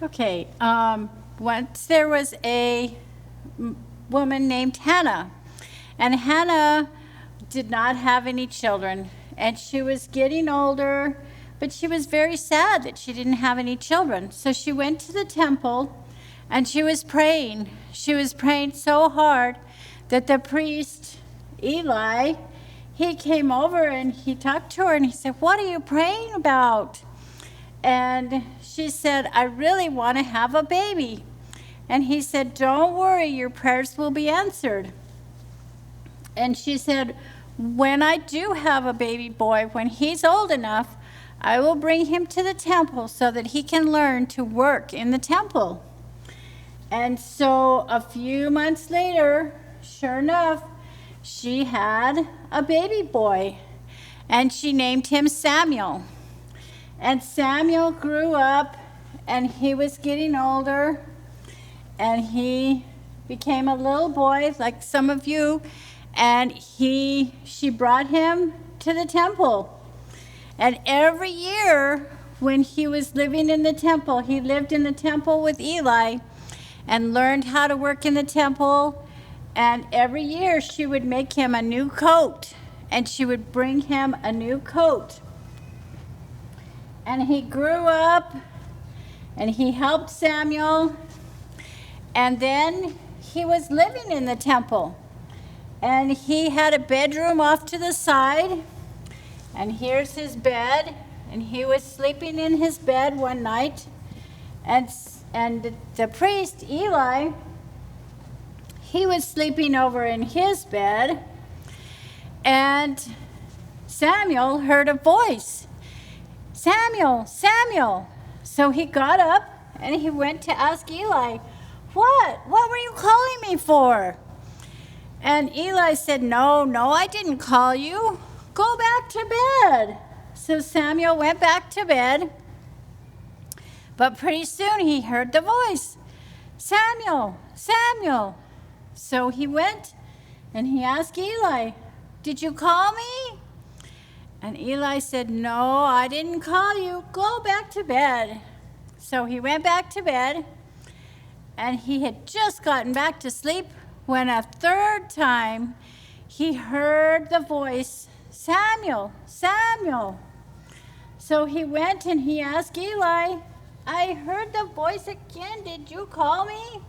Okay, once there was a woman named Hannah, and Hannah did not have any children, and she was getting older, but she was very sad that she didn't have any children. So she went to the temple, and she was praying. She was praying so hard that the priest, Eli, he came over and he talked to her, and he said, "What are you praying about?" And she said, "I really want to have a baby." And he said, "Don't worry, your prayers will be answered." And she said, "When I do have a baby boy, when he's old enough, I will bring him to the temple so that he can learn to work in the temple." And so a few months later, sure enough, she had a baby boy, and she named him Samuel. And Samuel grew up, and he was getting older, and he became a little boy like some of you, and she brought him to the temple. And every year when he was living in the temple, he lived in the temple with Eli and learned how to work in the temple. And every year she would make him a new coat, and she would bring him a new coat. And he grew up, and he helped Samuel, and then he was living in the temple. And he had a bedroom off to the side, and here's his bed, and he was sleeping in his bed one night, and the priest, Eli, he was sleeping over in his bed, and Samuel heard a voice, "Samuel, Samuel." So he got up and he went to ask Eli, What were you calling me for?" And Eli said, No, I didn't call you. Go back to bed." So Samuel went back to bed, but pretty soon he heard the voice, "Samuel, Samuel." So he went and he asked Eli, "Did you call me?" And Eli said, "No, I didn't call you. Go back to bed." So he went back to bed, and he had just gotten back to sleep when a third time he heard the voice, "Samuel, Samuel." So he went and he asked Eli, "I heard the voice again. Did you call me?"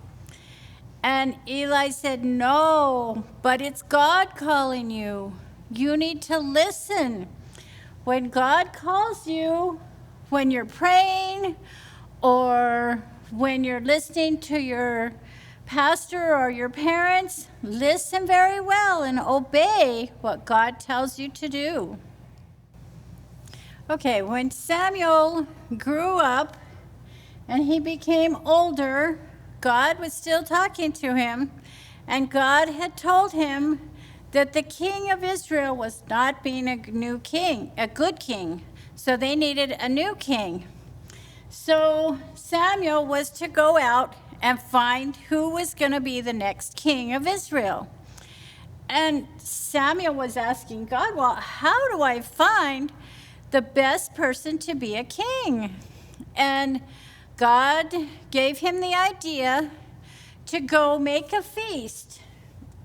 And Eli said, "No, but it's God calling you. You need to listen. When God calls you, when you're praying or when you're listening to your pastor or your parents, listen very well and obey what God tells you to do." Okay, when Samuel grew up and he became older, God was still talking to him, and God had told him that the king of Israel was not being a good king, so they needed a new king. So Samuel was to go out and find who was going to be the next king of Israel. And Samuel was asking God, "Well, how do I find the best person to be a king?" And God gave him the idea to go make a feast.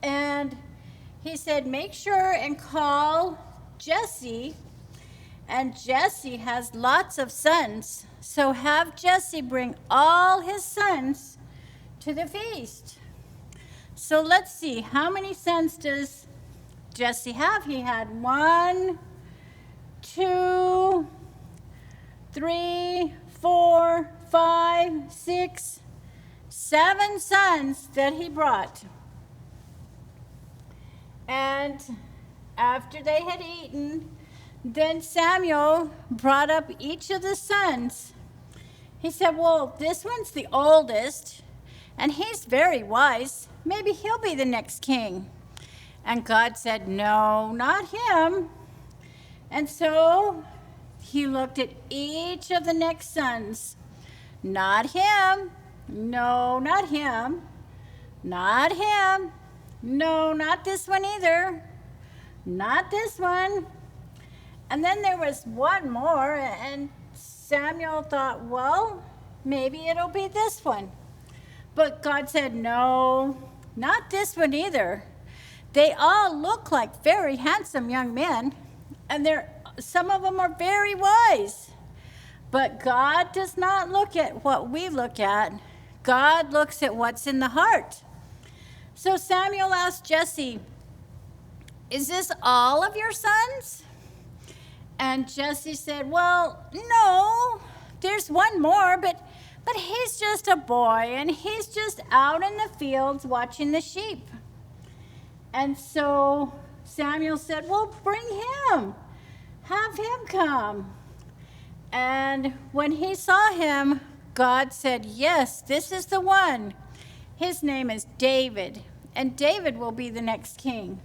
And he said, "Make sure and call Jesse." And Jesse has lots of sons. So have Jesse bring all his sons to the feast. So let's see, how many sons does Jesse have? He had 1, 2, 3, 4, 5, 6, 7 sons that he brought. And after they had eaten, then Samuel brought up each of the sons. He said, "Well, this one's the oldest, and he's very wise. Maybe he'll be the next king." And God said, "No, not him." And so he looked at each of the next sons. "Not him. No, not him. Not him. No, not this one either. Not this one." And then there was one more, and Samuel thought, well, maybe it'll be this one. But God said, no, not this one either. They all look like very handsome young men, and some of them are very wise. But God does not look at what we look at. God looks at what's in the heart. So Samuel asked Jesse, is this all of your sons? And Jesse said, well, no, there's one more, but he's just a boy, and he's just out in the fields watching the sheep. And so Samuel said, well, bring him. Have him come. And when he saw him, God said, yes, this is the one. His name is David, and David will be the next king.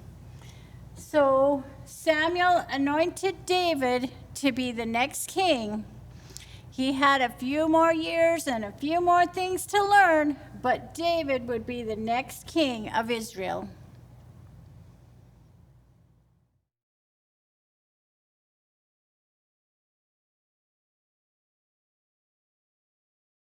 So Samuel anointed David to be the next king. He had a few more years and a few more things to learn, but David would be the next king of Israel.